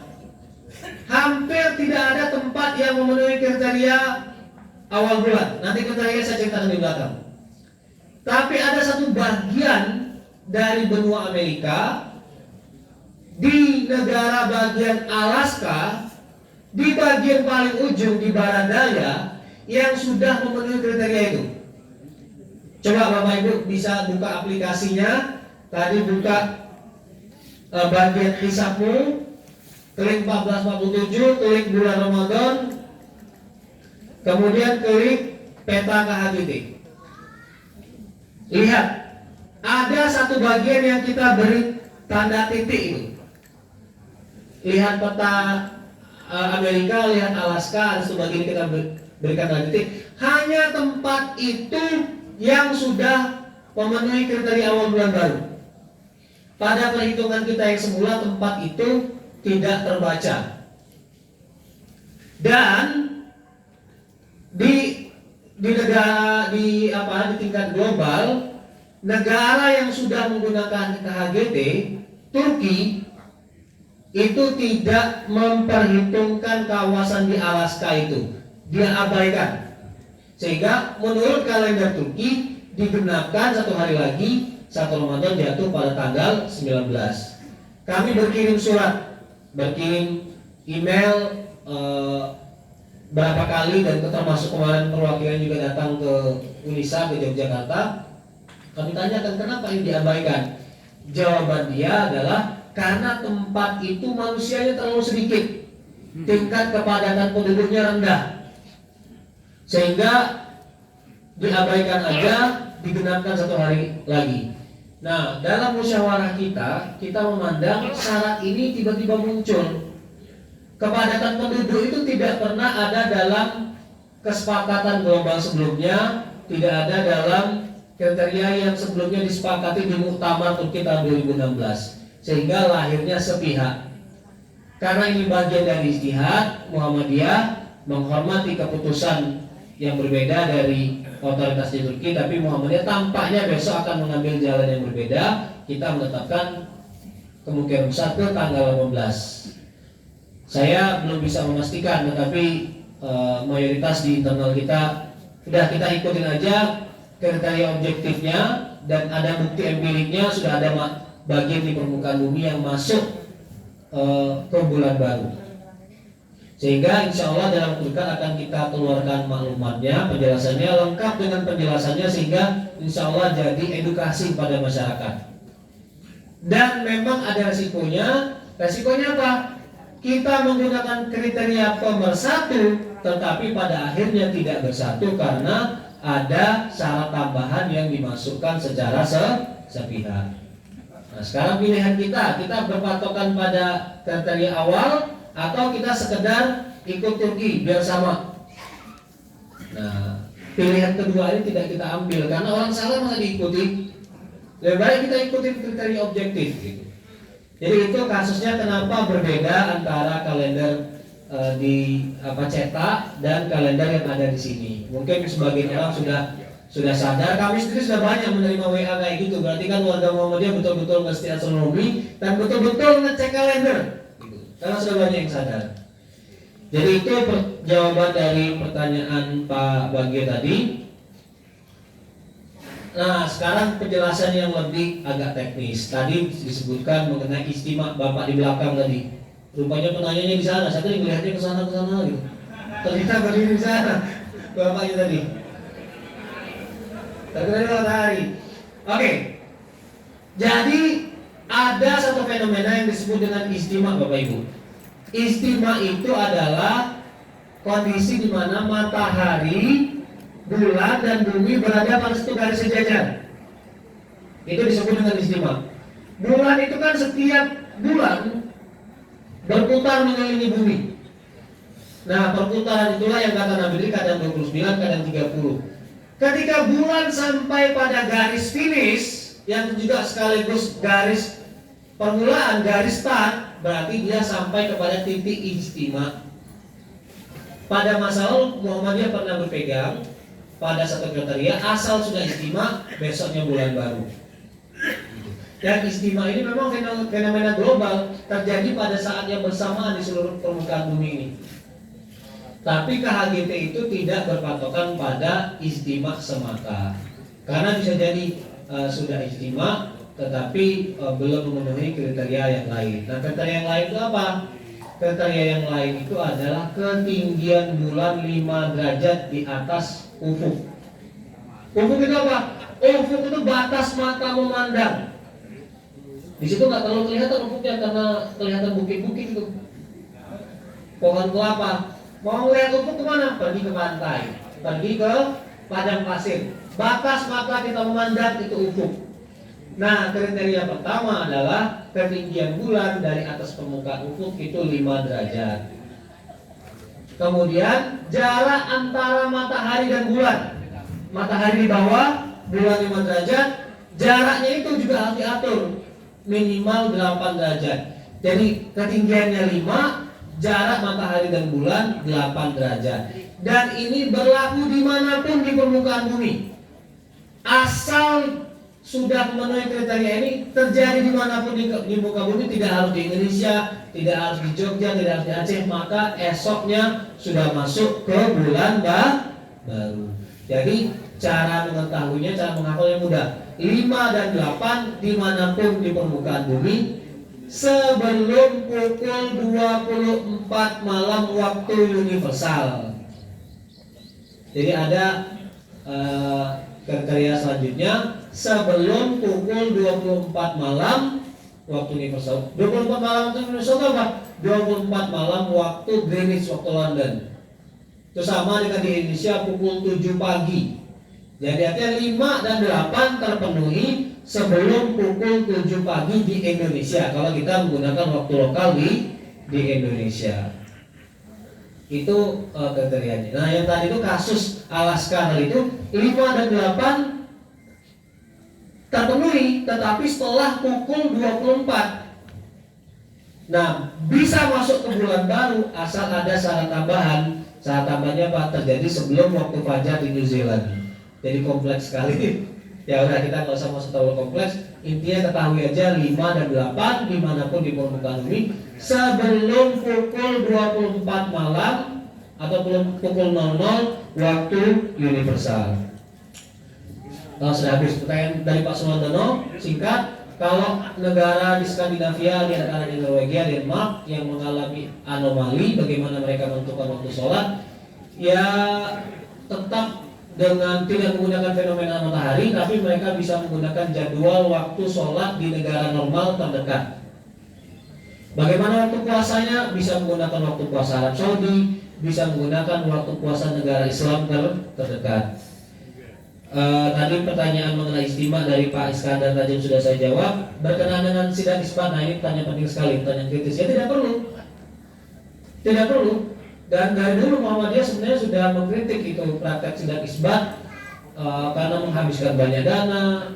hampir tidak ada tempat yang memenuhi kriteria awal bulan. Nanti kriteria saya ceritakan di belakang. Tapi ada satu bagian dari benua Amerika, di negara bagian Alaska, di bagian paling ujung di barat daya, yang sudah memenuhi kriteria itu. Coba Bapak Ibu bisa buka aplikasinya. Tadi buka bagian hisapmu, klik 1447, klik bulan Ramadan, kemudian klik peta KHGT. Lihat, ada satu bagian yang kita beri tanda titik itu. Lihat peta Amerika, lihat Alaska, ada satu bagian kita berikan tanda titik. Hanya tempat itu yang sudah memenuhi kriteria awal bulan baru. Pada perhitungan kita yang semula tempat itu tidak terbaca. Dan di negara di tingkat global, negara yang sudah menggunakan KHGT, Turki, itu tidak memperhitungkan kawasan di Alaska itu, dia abaikan. Sehingga menurut kalender Turki digenapkan 1 hari lagi 1 Ramadan jatuh pada tanggal 19. Kami berkirim surat, berkirim email berapa kali, dan termasuk kemarin perwakilan juga datang ke Unisa ke Yogyakarta. Kami tanyakan kenapa ini diabaikan. Jawaban dia adalah karena tempat itu manusianya terlalu sedikit, tingkat kepadatan penduduknya rendah. sehingga diabaikan aja, digenapkan 1 hari lagi. Nah, dalam musyawarah kita memandang syarat ini tiba-tiba muncul. Kepadatan penduduk itu tidak pernah ada dalam kesepakatan global sebelumnya, tidak ada dalam kriteria yang sebelumnya disepakati di Muktamar Turki tahun 2016, sehingga lahirnya sepihak. Karena ini bagian dari ijtihad, Muhammadiyah menghormati keputusan yang berbeda dari otoritas di Turki, tapi Muhammadiyah tampaknya besok akan mengambil jalan yang berbeda. Kita menetapkan kemungkinan besar ke tanggal 18. Saya belum bisa memastikan, tetapi mayoritas di internal kita sudah kita ikutin aja kriteria objektifnya, dan ada bukti empiriknya, sudah ada bagian di permukaan bumi yang masuk ke bulan baru. Sehingga insya Allah dalam waktu dekat akan kita keluarkan maklumatnya, penjelasannya lengkap dengan penjelasannya, sehingga insya Allah jadi edukasi pada masyarakat. Dan memang ada resikonya. Resikonya apa? Kita menggunakan kriteria pemersatu, tetapi pada akhirnya tidak bersatu karena ada syarat tambahan yang dimasukkan secara sepihak. Nah, sekarang pilihan kita berpatokan pada kriteria awal atau kita sekedar ikut Turki biar sama. Nah, pilihan kedua ini tidak kita ambil karena orang salah masa diikuti. Lebih baik kita ikutin kriteria objektif gitu. Jadi itu kasusnya kenapa berbeda antara kalender cetak dan kalender yang ada di sini. Mungkin sebagian orang sudah sadar. Kami sendiri sudah banyak menerima WA kayak gitu. Berarti kan warga Muhammadiyah betul-betul ngerti astronomi dan betul-betul ngecek kalender. Karena sudah banyak yang sadar. Jadi itu jawaban dari pertanyaan Pak Bagir tadi. Nah, sekarang penjelasan yang lebih agak teknis. Tadi disebutkan mengenai istimewa Bapak di belakang tadi. Rupanya penanyanya di sana, saya tadi melihatnya ke sana gitu. Ternyata berdiri di sana Bapaknya tadi. Terkena matahari. Oke. Jadi ada satu fenomena yang disebut dengan istimewa Bapak Ibu. Istimewa itu adalah kondisi di mana matahari, bulan dan bumi berada pada satu garis sejajar. Itu disebut dengan istimewa. Bulan itu kan setiap bulan berputar mengelilingi bumi. Nah, perputaran itulah yang kata Nabi kadang 29, kadang 30. Ketika bulan sampai pada garis finish, yang juga sekaligus garis permulaan, garis start, berarti dia sampai kepada titik istimewa. Pada masa lalu Muhammadiyah pernah berpegang pada satu kriteria, asal sudah istimewa, besoknya bulan baru. Dan istimewa ini memang fenomena global, terjadi pada saat yang bersamaan di seluruh permukaan bumi ini. Tapi KHGT itu tidak berpatokan pada istimewa semata, karena bisa jadi sudah istimewa tetapi belum memenuhi kriteria yang lain. Nah, kriteria yang lain itu apa? Kriteria yang lain itu adalah ketinggian bulan 5 derajat di atas ufuk. Ufuk itu apa? Ufuk itu batas mata memandang. Di situ nggak terlalu kelihatan ufuknya karena kelihatan bukit-bukit itu, pohon kelapa. Mau lihat ufuk kemana? Pergi ke pantai, pergi ke padang pasir. Batas mata kita memandang itu ufuk. Nah, kriteria pertama adalah ketinggian bulan dari atas permukaan ufuk itu 5 derajat. Kemudian jarak antara matahari dan bulan. Matahari di bawah, bulan 5 derajat. Jaraknya itu juga harus diatur, minimal 8 derajat. Jadi ketinggiannya 5, jarak matahari dan bulan 8 derajat. Dan ini berlaku dimanapun di permukaan bumi. Asal sudah memenuhi kriteria ini, terjadi dimanapun di muka bumi, tidak harus di Indonesia, tidak harus di Jogja, tidak harus di Aceh, maka esoknya sudah masuk ke bulan baru. Jadi cara mengetahuinya, cara menghafalnya mudah. 5 dan 8 dimanapun di permukaan bumi sebelum pukul 24 malam waktu universal. Jadi ada kriteria selanjutnya sebelum pukul 24 malam waktu universal. 24 malam waktu universal apa? 24 malam waktu Greenwich, waktu London. Itu sama dengan di Indonesia pukul 7 pagi. Jadi artinya 5 dan 8 terpenuhi sebelum pukul 7 pagi di Indonesia. Kalau kita menggunakan waktu lokal di Indonesia. Itu kriterianya. Nah, yang tadi itu kasus Alaska tadi itu 5 dan 8 terpenuhi, tetapi setelah pukul 24. Nah, bisa masuk ke bulan baru asal ada syarat tambahan. Syarat tambahnya Pak terjadi sebelum waktu fajar di New Zealand. Jadi kompleks sekali. Ya udah, kita nggak usah masuk terlalu kompleks. Intinya ketahui aja 5 dan 8 dimanapun di permukaan bumi sebelum pukul 24 malam atau pukul 00 waktu universal. Kalau sudah habis pertanyaan dari Pak Sumandono, singkat. Kalau negara di Skandinavia, di antaranya Norwegia, Denmark yang mengalami anomali bagaimana mereka menentukan waktu sholat, ya tetap dengan tidak menggunakan fenomena matahari, tapi mereka bisa menggunakan jadwal waktu sholat di negara normal terdekat. Bagaimana waktu puasanya? Bisa menggunakan waktu puasa Arab Saudi, bisa menggunakan waktu puasa negara Islam terdekat. Tadi pertanyaan mengenai istimewa dari Pak Iskandar tadi sudah saya jawab. Berkenaan dengan sidang isbat, nah ini pertanyaan penting sekali, pertanyaan kritis. Ya tidak perlu. Dan dari dulu Muhammadiyah sebenarnya sudah mengkritik itu praktek sidang isbat karena menghabiskan banyak dana.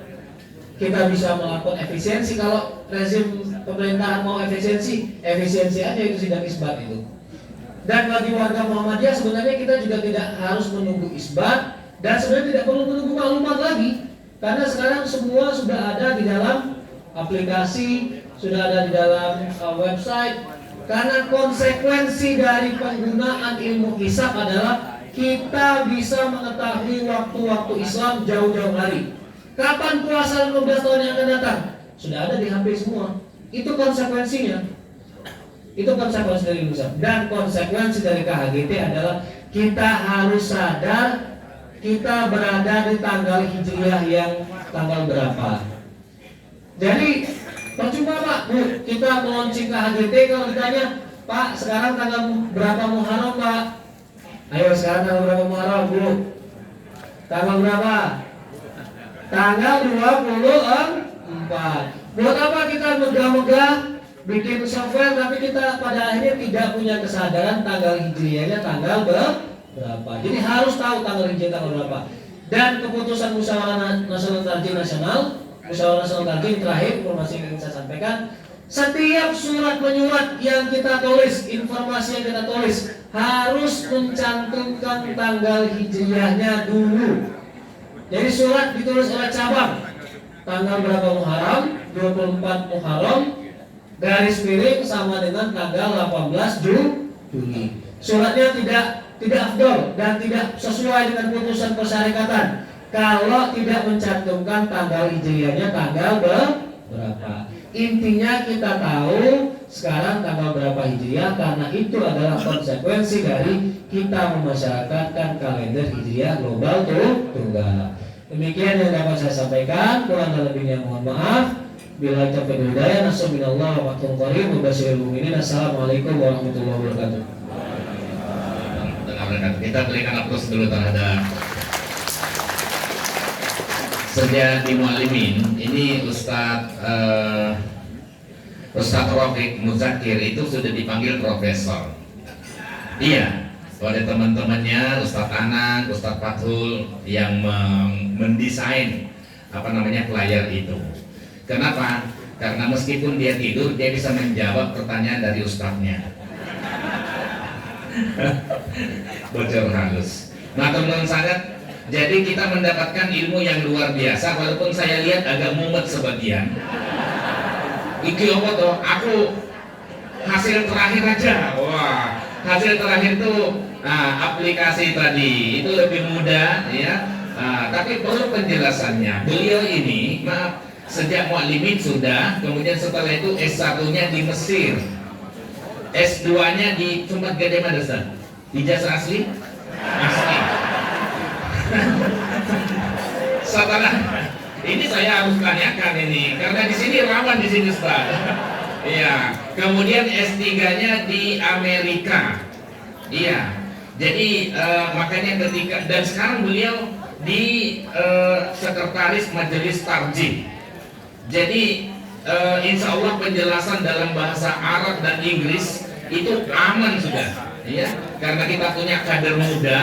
Kita bisa melakukan efisiensi. Kalau rezim pemerintahan mau efisiensi aja itu sidang isbat itu. Dan bagi warga Muhammadiyah sebenarnya kita juga tidak harus menunggu isbat. Dan sebenarnya tidak perlu menunggu maklumat lagi, karena sekarang semua sudah ada di dalam aplikasi, sudah ada di dalam website. Karena konsekuensi dari penggunaan ilmu hisab adalah kita bisa mengetahui waktu-waktu Islam jauh-jauh hari. Kapan puasa 15 tahun yang akan datang? Sudah ada di HP semua. Itu konsekuensinya. Itu konsekuensi dari ilmu hisab. Dan konsekuensi dari KHGT adalah kita harus sadar kita berada di tanggal hijriah yang tanggal berapa. Jadi percuma Pak, Bu, kita launching KHGT kalau ditanya, Pak sekarang tanggal berapa Muharram Pak? Ayo sekarang tanggal berapa Muharram Bu? Tanggal berapa? Tanggal 24. Buat apa kita megah-megah bikin software tapi kita pada akhirnya tidak punya kesadaran tanggal hijriahnya tanggal berapa? Jadi harus tahu tanggal hijriah tanggal berapa. Dan keputusan Musyawarah Nasional Tarjih Nasional, Musyawarah Nasional Tarjih terakhir informasi yang ingin saya sampaikan, setiap surat menyurat yang kita tulis, informasi yang kita tulis harus mencantumkan tanggal hijriahnya dulu. Jadi surat ditulis oleh cabang, tanggal berapa Muharram, 24 Muharram, garis miring sama dengan tanggal 18 Juli. Suratnya tidak afdol dan tidak sesuai dengan putusan persyarikatan kalau tidak mencantumkan tanggal hijriahnya tanggal berapa. Intinya kita tahu sekarang tanggal berapa hijriah karena itu adalah konsekuensi dari kita memasyarakatkan kalender hijriah global tunggal. Demikian yang dapat saya sampaikan, kurang lebihnya mohon maaf. Bila taufiq wal hidayah, nasallallahu wa ta'ala Assalamualaikum warahmatullahi wabarakatuh. Kita berikan aplaus dulu terhadap Sejati Mualimin. Ini Ustadz Rafiq Muzakir itu sudah dipanggil profesor. Iya, oleh teman-temannya Ustadz Anang, Ustadz Fathul yang mendesain flyer itu. Kenapa? Karena meskipun dia tidur, dia bisa menjawab pertanyaan dari ustadznya. Bocor halus. Nah teman-teman sangat, jadi kita mendapatkan ilmu yang luar biasa. Walaupun saya lihat agak mumet sebagian. Iki apa toh? Aku hasil terakhir aja. Wah, hasil terakhir tuh aplikasi tadi itu lebih mudah ya. Tapi perlu penjelasannya. Beliau ini, maaf, sejak Mualimin sudah, kemudian setelah itu S1-nya di Mesir. S2-nya di Sumbat Gede Madrasah. Ijazah asli? Asli. Setelah ini saya harus tanyakan ini karena di sini rawan di sini Ustaz. Iya. Kemudian S3-nya di Amerika. Iya. Jadi makanya ketika dan sekarang beliau di sekretaris Majelis Tarjih. Jadi insya Allah penjelasan dalam bahasa Arab dan Inggris itu aman sudah, ya, karena kita punya kader muda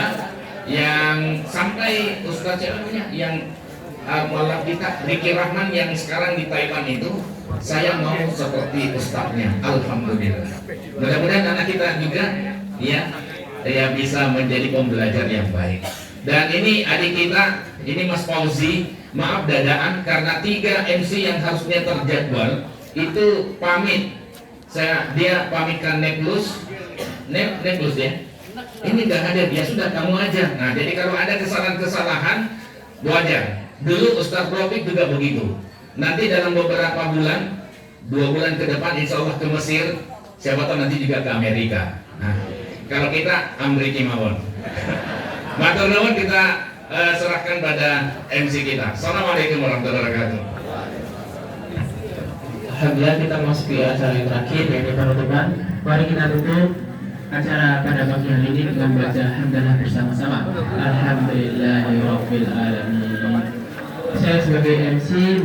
yang sampai Ustaz siapa namanya yang malah kita Riki Rahman yang sekarang di Taiwan itu, saya mau seperti ustaznya, alhamdulillah. Mudah-mudahan anak kita juga ya bisa menjadi pembelajar yang baik. Dan ini adik kita, ini Mas Fauzi, maaf dadaan karena 3 MC yang harusnya terjadwal itu pamit. Dia pamitkan Neplus ya. Ini nggak ada, dia sudah kamu aja. Nah, jadi kalau ada kesalahan-kesalahan wajar. Dulu Ustaz Rafiq juga begitu. Nanti dalam beberapa bulan, 2 bulan ke depan insya Allah ke Mesir, siapa tahu nanti juga ke Amerika. Nah, kalau kita Amriki mawon. Matur nuwun, kita serahkan pada MC kita. Assalamualaikum warahmatullahi wabarakatuh. Alhamdulillah, kita masuk ke acara yang terakhir, yaitu penutupan. Mari kita tutup acara pada pagi hari ini dengan baca hamdalah bersama-sama. Alhamdulillahirabbil alamin. Saya sebagai MC